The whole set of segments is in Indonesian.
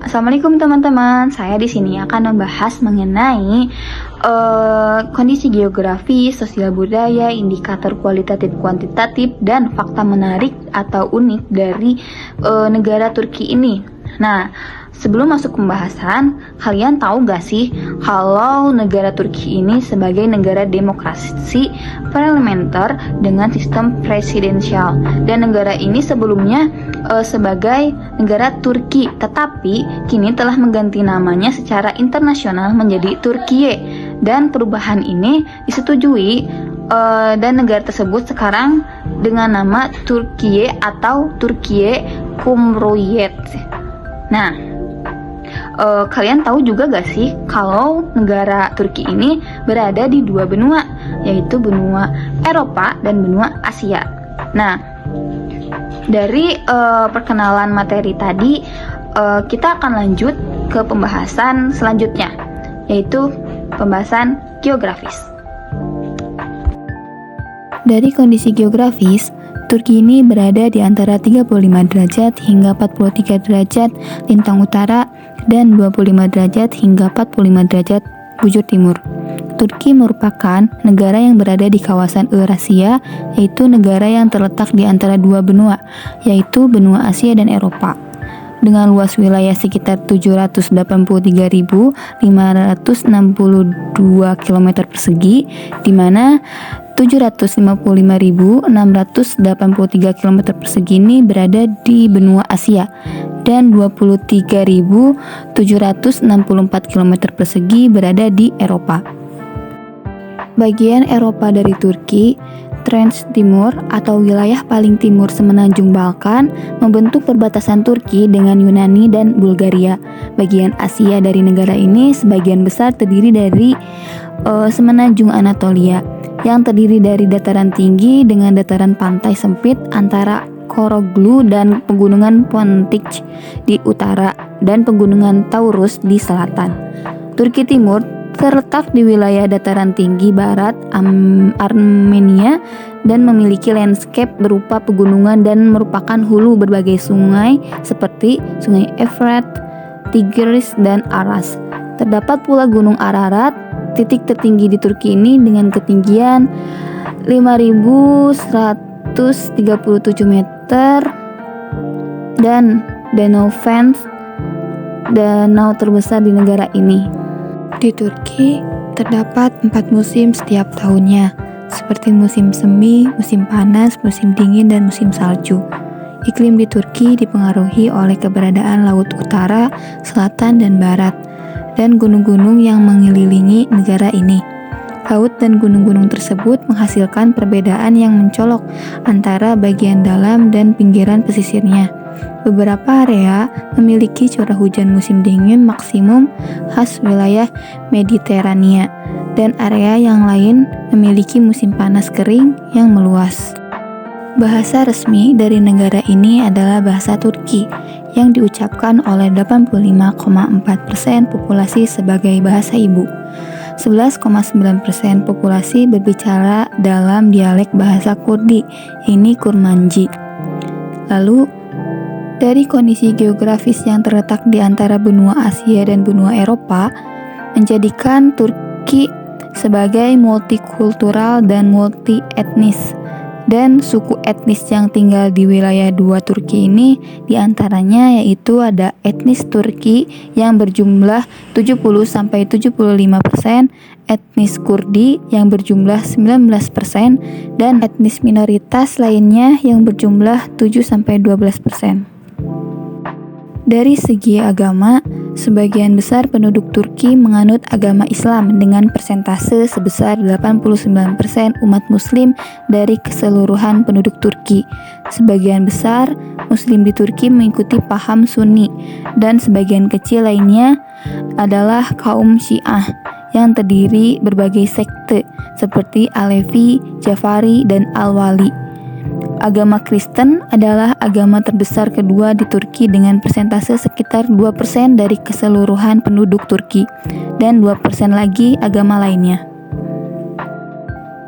Assalamualaikum teman-teman. Saya di sini akan membahas mengenai kondisi geografi, sosial budaya, indikator kualitatif kuantitatif, dan fakta menarik atau unik dari negara Turki ini. Nah, sebelum masuk pembahasan, kalian tahu gak sih kalau negara Turki ini sebagai negara demokrasi parlementer dengan sistem presidensial, dan negara ini sebelumnya sebagai negara Turki, tetapi kini telah mengganti namanya secara internasional menjadi Turkiye, dan perubahan ini disetujui dan negara tersebut sekarang dengan nama Turkiye atau Türkiye Cumhuriyet. Nah, kalian tahu juga gak sih kalau negara Turki ini berada di dua benua, yaitu benua Eropa dan benua Asia. Nah, dari perkenalan materi tadi, kita akan lanjut ke pembahasan selanjutnya, yaitu pembahasan geografis. Dari kondisi geografis, Turki ini berada di antara 35 derajat hingga 43 derajat lintang utara dan 25 derajat hingga 45 derajat bujur timur. Turki merupakan negara yang berada di kawasan Eurasia, yaitu negara yang terletak di antara dua benua, yaitu benua Asia dan Eropa. Dengan luas wilayah sekitar 783.562 km persegi, di mana 755.683 km persegi ini berada di benua Asia dan 23.764 km persegi berada di Eropa. Bagian Eropa dari Turki, Thrace Timur atau wilayah paling timur semenanjung Balkan, membentuk perbatasan Turki dengan Yunani dan Bulgaria. Bagian Asia dari negara ini sebagian besar terdiri dari semenanjung Anatolia, yang terdiri dari dataran tinggi dengan dataran pantai sempit antara Koroglu dan pegunungan Pontic di utara dan pegunungan Taurus di selatan. Turki Timur terletak di wilayah dataran tinggi barat Armenia dan memiliki landscape berupa pegunungan dan merupakan hulu berbagai sungai seperti Sungai Efrat, Tigris, dan Aras. Terdapat pula Gunung Ararat, titik tertinggi di Turki ini dengan ketinggian 5.137 meter, dan Danau Fens, danau terbesar di negara ini. Di Turki terdapat 4 musim setiap tahunnya, seperti musim semi, musim panas, musim dingin, dan musim salju. Iklim di Turki dipengaruhi oleh keberadaan laut utara, selatan, dan barat, dan gunung-gunung yang mengelilingi negara ini. Laut dan gunung-gunung tersebut menghasilkan perbedaan yang mencolok antara bagian dalam dan pinggiran pesisirnya. Beberapa area memiliki curah hujan musim dingin maksimum khas wilayah Mediterania, dan area yang lain memiliki musim panas kering yang meluas. Bahasa resmi dari negara ini adalah bahasa Turki, yang diucapkan oleh 85,4% populasi sebagai bahasa ibu. 11,9% populasi berbicara dalam dialek bahasa Kurdi, yaitu Kurmanji. Lalu, dari kondisi geografis yang terletak di antara benua Asia dan benua Eropa, menjadikan Turki sebagai multikultural dan multi-etnis. Dan suku etnis yang tinggal di wilayah dua Turki ini diantaranya yaitu ada etnis Turki yang berjumlah 70-75%, etnis Kurdi yang berjumlah 19%, dan etnis minoritas lainnya yang berjumlah 7-12%. Dari segi agama, sebagian besar penduduk Turki menganut agama Islam dengan persentase sebesar 89% umat muslim dari keseluruhan penduduk Turki. Sebagian besar muslim di Turki mengikuti paham Sunni, dan sebagian kecil lainnya adalah kaum Syiah yang terdiri berbagai sekte seperti Alevi, Jafari, dan Al-Wali. Agama Kristen adalah agama terbesar kedua di Turki dengan persentase sekitar 2% dari keseluruhan penduduk Turki, dan 2% lagi agama lainnya.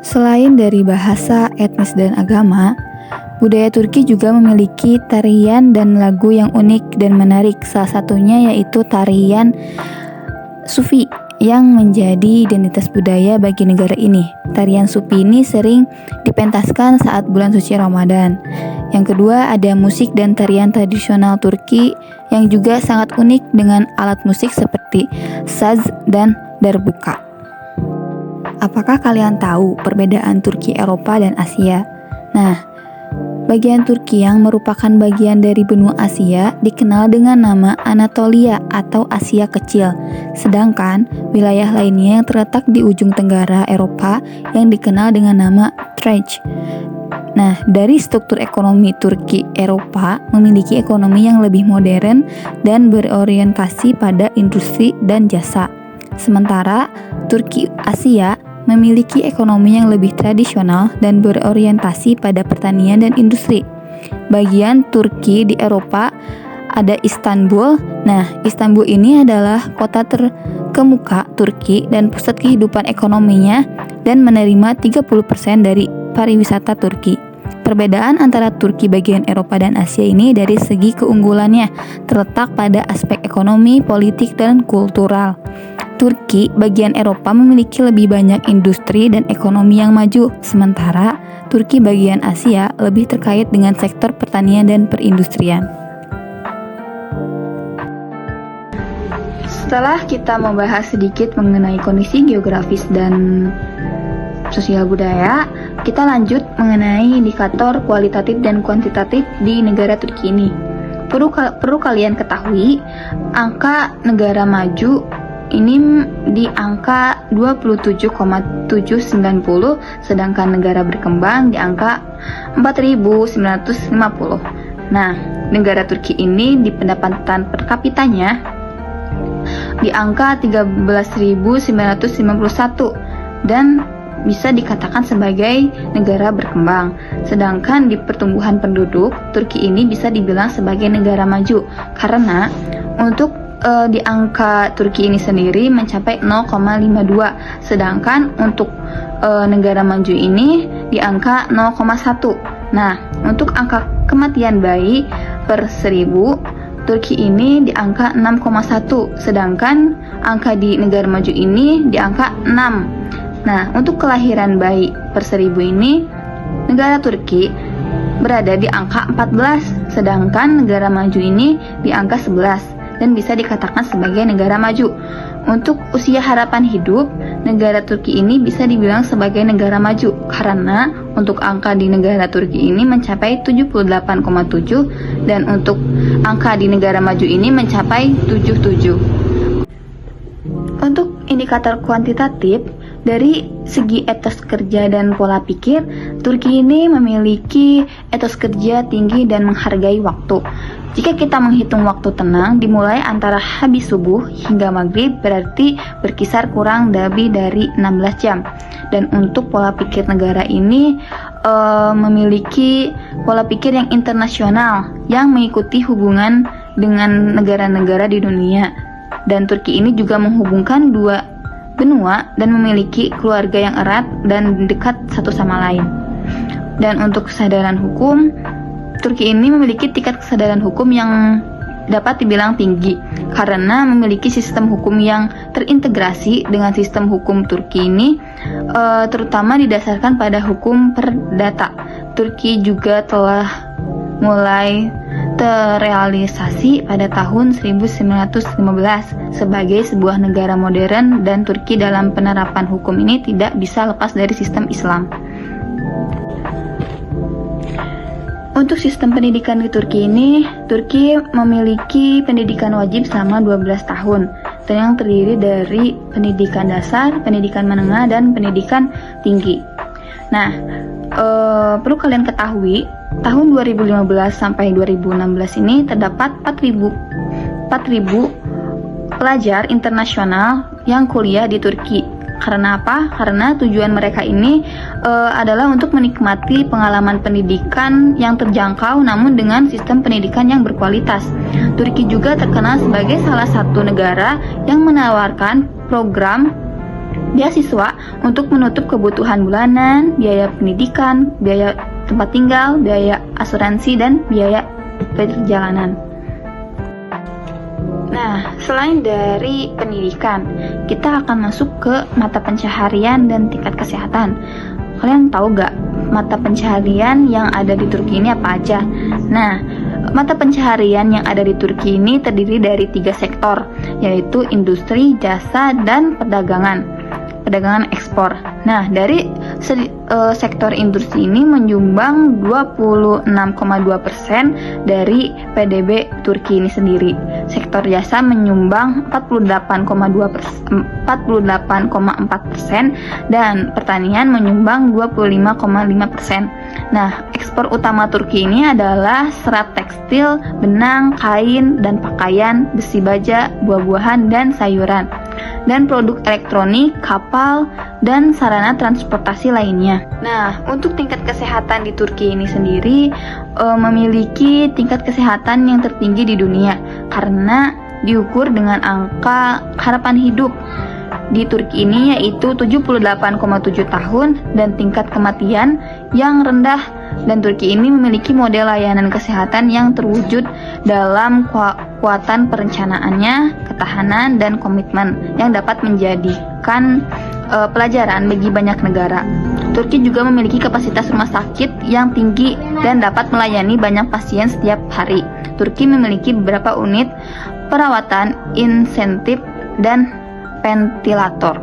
Selain dari bahasa, etnis, dan agama, Budaya Turki juga memiliki tarian dan lagu yang unik dan menarik. Salah satunya yaitu tarian Sufi yang menjadi identitas budaya bagi negara ini. Tarian Sufi ini sering dipentaskan saat bulan suci Ramadan. Yang kedua, ada musik dan tarian tradisional Turki yang juga sangat unik dengan alat musik seperti saz dan darbuka. Apakah kalian tahu perbedaan Turki, Eropa, dan Asia? Nah, bagian Turki yang merupakan bagian dari benua Asia dikenal dengan nama Anatolia atau Asia Kecil. Sedangkan wilayah lainnya yang terletak di ujung tenggara Eropa yang dikenal dengan nama Thrace. Nah, dari struktur ekonomi Turki, Eropa memiliki ekonomi yang lebih modern dan berorientasi pada industri dan jasa. Sementara Turki Asia memiliki ekonomi yang lebih tradisional dan berorientasi pada pertanian dan industri. Bagian Turki di Eropa ada Istanbul. Nah, Istanbul ini adalah kota terkemuka Turki dan pusat kehidupan ekonominya dan menerima 30% dari pariwisata Turki. Perbedaan antara Turki bagian Eropa dan Asia ini dari segi keunggulannya terletak pada aspek ekonomi, politik, dan kultural. Turki bagian Eropa memiliki lebih banyak industri dan ekonomi yang maju, sementara Turki bagian Asia lebih terkait dengan sektor pertanian dan perindustrian. Setelah kita membahas sedikit mengenai kondisi geografis dan sosial budaya, kita lanjut mengenai indikator kualitatif dan kuantitatif di negara Turki ini. Perlu kalian ketahui, angka negara maju ini di angka 27,790, sedangkan negara berkembang di angka 4.950. Nah, negara Turki ini di pendapatan per kapitanya di angka 13.991 dan bisa dikatakan sebagai negara berkembang. Sedangkan di pertumbuhan penduduk, Turki ini bisa dibilang sebagai negara maju karena untuk di angka Turki ini sendiri mencapai 0,52, sedangkan untuk negara maju ini di angka 0,1. Nah, untuk angka kematian bayi per 1000, Turki ini di angka 6,1, sedangkan angka di negara maju ini di angka 6. Nah, untuk kelahiran bayi per 1000 ini, negara Turki berada di angka 14, sedangkan negara maju ini di angka 11. Dan bisa dikatakan sebagai negara maju. Untuk usia harapan hidup, negara Turki ini bisa dibilang sebagai negara maju karena untuk angka di negara Turki ini mencapai 78,7 dan untuk angka di negara maju ini mencapai 77. Untuk indikator kuantitatif, dari segi etos kerja dan pola pikir, Turki ini memiliki etos kerja tinggi dan menghargai waktu. Jika kita menghitung waktu tenang dimulai antara habis subuh hingga maghrib, berarti berkisar kurang lebih dari 16 jam. Dan untuk pola pikir negara ini memiliki pola pikir yang internasional yang mengikuti hubungan dengan negara-negara di dunia. Dan Turki ini juga menghubungkan dua benua dan memiliki keluarga yang erat dan dekat satu sama lain. Dan untuk kesadaran hukum, Turki ini memiliki tingkat kesadaran hukum yang dapat dibilang tinggi karena memiliki sistem hukum yang terintegrasi dengan sistem hukum Turki ini terutama didasarkan pada hukum perdata. Turki juga telah mulai terrealisasi pada tahun 1915 sebagai sebuah negara modern dan Turki dalam penerapan hukum ini tidak bisa lepas dari sistem Islam. Untuk sistem pendidikan di Turki ini, Turki memiliki pendidikan wajib selama 12 tahun yang terdiri dari pendidikan dasar, pendidikan menengah, dan pendidikan tinggi. Nah, perlu kalian ketahui, tahun 2015 sampai 2016 ini terdapat 4.000 pelajar internasional yang kuliah di Turki. Karena apa? Karena tujuan mereka ini adalah untuk menikmati pengalaman pendidikan yang terjangkau namun dengan sistem pendidikan yang berkualitas. Turki juga terkenal sebagai salah satu negara yang menawarkan program beasiswa untuk menutup kebutuhan bulanan, biaya pendidikan, biaya tempat tinggal, biaya asuransi, dan biaya perjalanan. Nah, selain dari pendidikan, kita akan masuk ke mata pencaharian dan tingkat kesehatan. Kalian tahu gak mata pencaharian yang ada di Turki ini apa aja? Nah, mata pencaharian yang ada di Turki ini terdiri dari 3 sektor, yaitu industri, jasa, dan perdagangan ekspor. Nah, dari sektor industri ini menyumbang 26,2% dari PDB Turki ini sendiri. Sektor jasa menyumbang 48,4% dan pertanian menyumbang 25,5%. Nah, ekspor utama Turki ini adalah serat tekstil, benang, kain, dan pakaian, besi baja, buah-buahan, dan sayuran, dan produk elektronik, kapal, dan sarana transportasi lainnya. Nah, untuk tingkat kesehatan di Turki ini sendiri memiliki tingkat kesehatan yang tertinggi di dunia karena diukur dengan angka harapan hidup di Turki ini yaitu 78,7 tahun dan tingkat kematian yang rendah, dan Turki ini memiliki model layanan kesehatan yang terwujud dalam kekuatan perencanaannya, ketahanan, dan komitmen yang dapat menjadikan pelajaran bagi banyak negara. Turki juga memiliki kapasitas rumah sakit yang tinggi dan dapat melayani banyak pasien setiap hari. Turki memiliki beberapa unit perawatan intensif dan ventilator.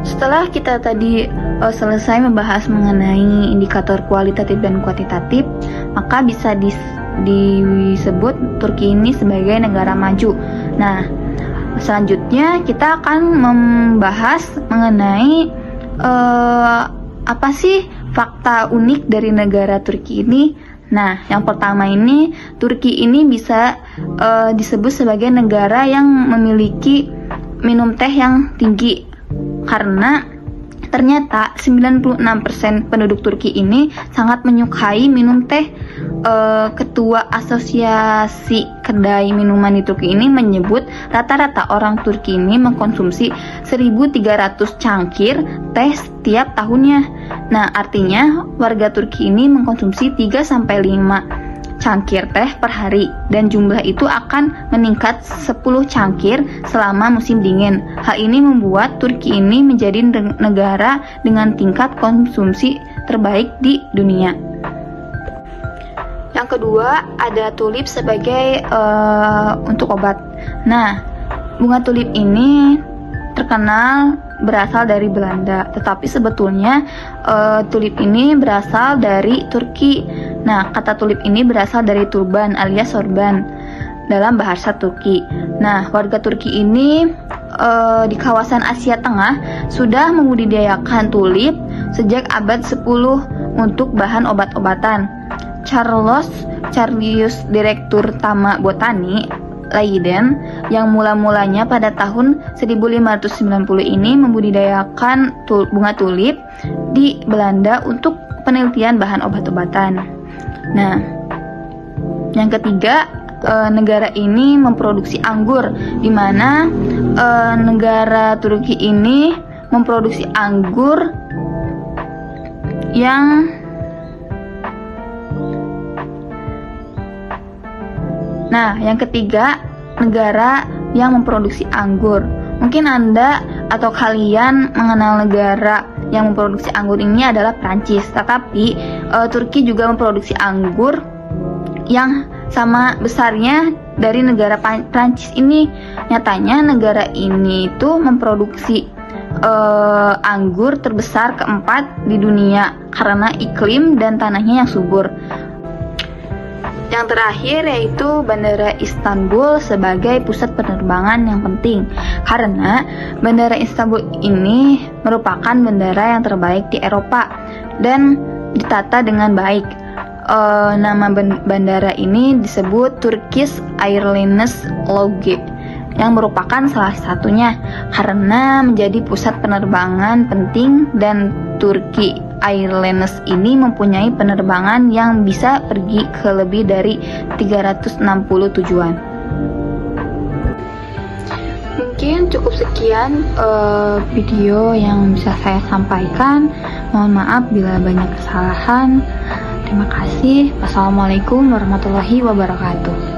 Setelah kita tadi selesai membahas mengenai indikator kualitatif dan kuantitatif, maka bisa disebut Turki ini sebagai negara maju. Nah, selanjutnya kita akan membahas mengenai apa sih fakta unik dari negara Turki ini. Nah, yang pertama ini, Turki ini bisa disebut sebagai negara yang memiliki minum teh yang tinggi karena ternyata 96% penduduk Turki ini sangat menyukai minum teh. Ketua Asosiasi Kedai Minuman di Turki ini menyebut rata-rata orang Turki ini mengkonsumsi 1.300 cangkir teh setiap tahunnya. Nah, artinya warga Turki ini mengkonsumsi 3-5 cangkir teh per hari, dan jumlah itu akan meningkat 10 cangkir selama musim dingin. Hal ini membuat Turki ini menjadi negara dengan tingkat konsumsi terbaik di dunia. Yang kedua, ada tulip sebagai untuk obat. Nah, bunga tulip ini terkenal berasal dari Belanda, tetapi sebetulnya tulip ini berasal dari Turki. Nah, kata tulip ini berasal dari turban alias sorban dalam bahasa Turki. Nah, warga Turki ini di kawasan Asia Tengah sudah membudidayakan tulip sejak abad 10 untuk bahan obat-obatan. Charlius, Direktur Taman Botani Leiden, yang mula-mulanya pada tahun 1590 ini membudidayakan bunga tulip di Belanda untuk penelitian bahan obat-obatan. Nah, yang ketiga, negara ini memproduksi anggur, di mana negara Turki ini memproduksi anggur yang yang ketiga, negara yang memproduksi anggur. Mungkin Anda atau kalian mengenal negara yang memproduksi anggur ini adalah Prancis, tetapi Turki juga memproduksi anggur yang sama besarnya dari negara Prancis ini. Nyatanya negara ini itu memproduksi anggur terbesar keempat di dunia karena iklim dan tanahnya yang subur. Yang terakhir yaitu Bandara Istanbul sebagai pusat penerbangan yang penting, karena Bandara Istanbul ini merupakan bandara yang terbaik di Eropa dan ditata dengan baik. Nama bandara ini disebut Turkish Airlines Loge, yang merupakan salah satunya karena menjadi pusat penerbangan penting, dan Turki Airlines ini mempunyai penerbangan yang bisa pergi ke lebih dari 360 tujuan. Mungkin cukup sekian video yang bisa saya sampaikan. Mohon maaf bila banyak kesalahan. Terima kasih. Wassalamualaikum warahmatullahi wabarakatuh.